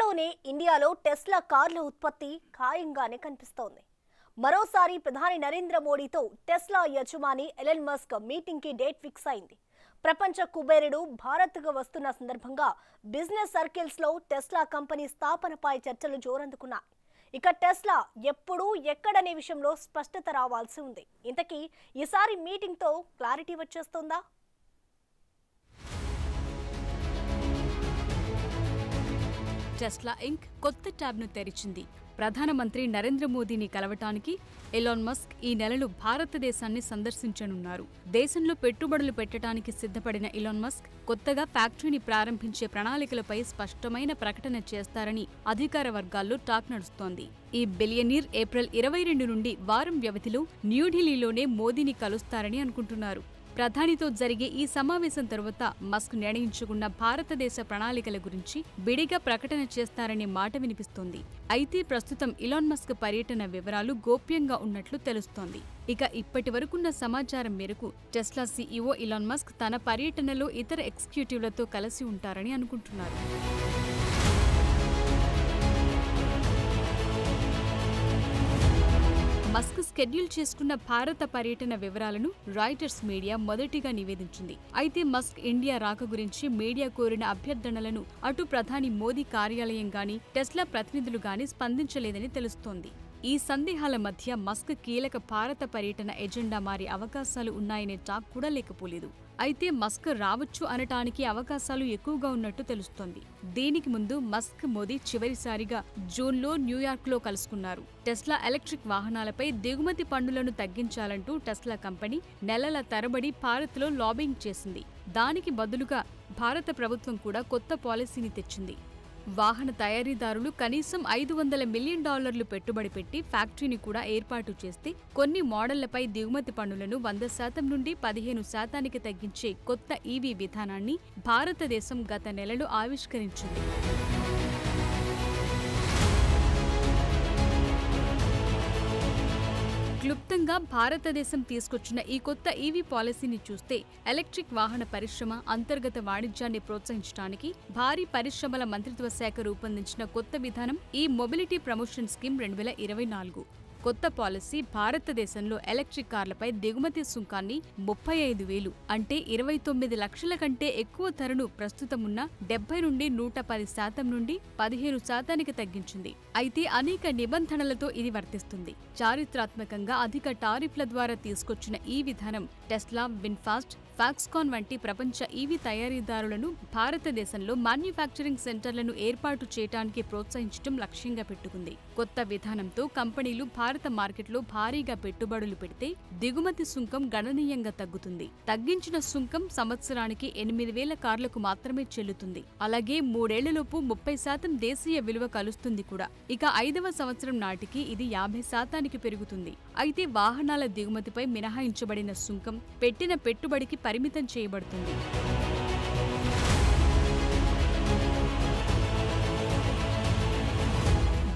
త్వరలోనే ఇండియాలో టెస్లా కార్ల ఉత్పత్తి ఖాయంగానే కనిపిస్తోంది. మరోసారి ప్రధాని నరేంద్ర మోడీతో టెస్లా యజమాని ఎలన్ మస్క్ మీటింగ్ కి డేట్ ఫిక్స్ అయింది. ప్రపంచ కుబేరుడు భారత్కు వస్తున్న సందర్భంగా బిజినెస్ సర్కిల్స్ లో టెస్లా కంపెనీ స్థాపనపై చర్చలు జోరందుకున్నాయి. ఇక టెస్లా ఎప్పుడు ఎక్కడనే విషయంలో స్పష్టత రావాల్సి ఉంది. ఇంతకీ ఈసారి మీటింగ్ తో క్లారిటీ వచ్చేస్తుందా? టెస్లా ఇంక్ కొత్త ట్యాబ్ను తెరిచింది. ప్రధానమంత్రి నరేంద్ర మోదీని కలవటానికి ఎలాన్ మస్క్ ఈ నెలలో భారతదేశాన్ని సందర్శించనున్నారు. దేశంలో పెట్టుబడులు పెట్టడానికి సిద్ధపడిన ఎలాన్ మస్క్ కొత్తగా ఫ్యాక్టరీని ప్రారంభించే ప్రణాళికలపై స్పష్టమైన ప్రకటన చేస్తారని అధికార వర్గాల్లో టాక్ నడుస్తోంది. ఈ బిలియనీర్ ఏప్రిల్ 22 నుండి వారం వ్యవధిలో న్యూఢిల్లీలోనే మోదీని కలుస్తారని అనుకుంటున్నారు. ప్రధానితో జరిగే ఈ సమావేశం తరువాత మస్క్ నిర్ణయించుకున్న భారతదేశ ప్రణాళికల గురించి విడిగా ప్రకటన చేస్తారనే మాట వినిపిస్తోంది. అయితే ప్రస్తుతం ఎలాన్ మస్క్ పర్యటన వివరాలు గోప్యంగా ఉన్నట్లు తెలుస్తోంది. ఇక ఇప్పటి వరకున్న సమాచారం మేరకు టెస్లా సీఈఓ ఎలాన్ మస్క్ తన పర్యటనలో ఇతర ఎగ్జిక్యూటివ్లతో కలిసి ఉంటారని అనుకుంటున్నారు. మస్క్ షెడ్యూల్ చేసుకున్న భారత పర్యటన వివరాలను రాయిటర్స్ మీడియా మొదటిగా నివేదించింది. అయితే మస్క్ ఇండియా రాక గురించి మీడియా కోరిన అభ్యర్థనలను అటు ప్రధాని మోదీ కార్యాలయం గాని టెస్లా ప్రతినిధులు గాని స్పందించలేదని తెలుస్తోంది. ఈ సందేహాల మధ్య మస్క్ కీలక భారత పర్యటన ఎజెండా మారే అవకాశాలు ఉన్నాయనే టాక్ కూడా లేకపోలేదు. అయితే మస్క్ రావచ్చు అనటానికి అవకాశాలు ఎక్కువగా ఉన్నట్టు తెలుస్తోంది. దీనికి ముందు మస్క్ మోదీ చివరిసారిగా జూన్లో న్యూయార్క్లో కలుసుకున్నారు. టెస్లా ఎలక్ట్రిక్ వాహనాలపై దిగుమతి పన్నులను తగ్గించాలంటూ టెస్లా కంపెనీ నెలల తరబడి భారత్లో లాబింగ్ చేసింది. దానికి బదులుగా భారత ప్రభుత్వం కూడా కొత్త పాలసీని తెచ్చింది. వాహన తయారీదారులు కనీసం $500 మిలియన్ పెట్టుబడి పెట్టి ఫ్యాక్టరీని కూడా ఏర్పాటు చేస్తే కొన్ని మోడళ్లపై దిగుమతి పన్నులను 100% నుండి 15% తగ్గించే కొత్త ఈవీ విధానాన్ని భారతదేశం గత నెలలో ఆవిష్కరించింది. క్లుప్తంగా భారతదేశం తీసుకొచ్చిన ఈ కొత్త ఈవీ పాలసీని చూస్తే ఎలక్ట్రిక్ వాహన పరిశ్రమ అంతర్గత వాణిజ్యాన్ని ప్రోత్సహించడానికి భారీ పరిశ్రమల మంత్రిత్వ శాఖ రూపొందించిన కొత్త విధానం ఈ మొబిలిటీ ప్రమోషన్ స్కీమ్ 2024. కొత్త పాలసీ భారతదేశంలో ఎలక్ట్రిక్ కార్లపై దిగుమతి సుంకాన్ని 35,000 అంటే 29 లక్షల కంటే ఎక్కువ ధరను ప్రస్తుతమున్న 70 నుండి 110% నుండి 15% తగ్గించింది. అయితే అనేక నిబంధనలతో ఇది వర్తిస్తుంది. చారిత్రాత్మకంగా అధిక టారిఫ్ల ద్వారా తీసుకొచ్చిన ఈ విధానం టెస్లా, విన్ఫాస్ట్, ఫాక్స్కాన్ వంటి ప్రపంచ ఈవీ తయారీదారులను భారతదేశంలో మ్యానుఫ్యాక్చరింగ్ సెంటర్లను ఏర్పాటు చేయడానికి ప్రోత్సహించడం లక్ష్యంగా పెట్టుకుంది. కొత్త విధానంతో కంపెనీలు భారత మార్కెట్లో భారీగా పెట్టుబడులు పెడితే దిగుమతి సుంకం గణనీయంగా తగ్గుతుంది. తగ్గించిన సుంకం సంవత్సరానికి 8,000 కార్లకు మాత్రమే చెల్లుతుంది. అలాగే 3 ఏళ్లలోపు 30% దేశీయ విలువ కలుస్తుంది కూడా. ఇక 5వ సంవత్సరం నాటికి ఇది 50% పెరుగుతుంది. అయితే వాహనాల దిగుమతిపై మినహాయించబడిన సుంకం పెట్టిన పెట్టుబడికి పరిమితం చేయబడుతుంది.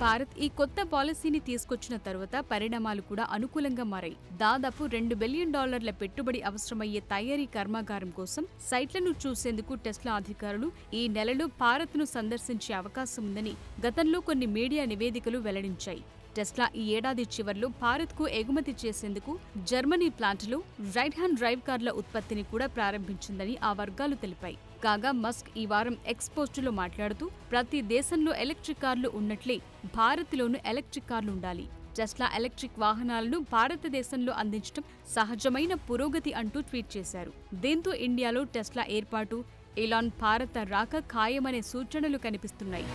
భారత్ ఈ కొత్త పాలసీని తీసుకొచ్చిన తరువాత పరిణామాలు కూడా అనుకూలంగా మారాయి. దాదాపు $2 బిలియన్ పెట్టుబడి అవసరమయ్యే తయారీ కర్మాగారం కోసం సైట్లను చూసేందుకు టెస్లా అధికారులు ఈ నెలలో భారత్ను సందర్శించే అవకాశం ఉందని గతంలో కొన్ని మీడియా నివేదికలు వెల్లడించాయి. టెస్లా ఈ ఏడాది చివర్లో భారత్కు ఎగుమతి చేసేందుకు జర్మనీ ప్లాంట్లో రైట్ హ్యాండ్ డ్రైవ్ కార్ల ఉత్పత్తిని కూడా ప్రారంభించిందని ఆ వర్గాలు తెలిపాయి. కాగా మస్క్ ఈ వారం ఎక్స్ పోస్టులో మాట్లాడుతూ ప్రతి దేశంలో ఎలక్ట్రిక్ కార్లు ఉన్నట్లే భారత్లోనూ ఎలక్ట్రిక్ కార్లు ఉండాలి. టెస్లా ఎలక్ట్రిక్ వాహనాలను భారతదేశంలో అందించడం సహజమైన పురోగతి అంటూ ట్వీట్ చేశారు. దీంతో ఇండియాలో టెస్లా ఏర్పాటు, ఎలాన్ భారత రాక ఖాయమనే సూచనలు కనిపిస్తున్నాయి.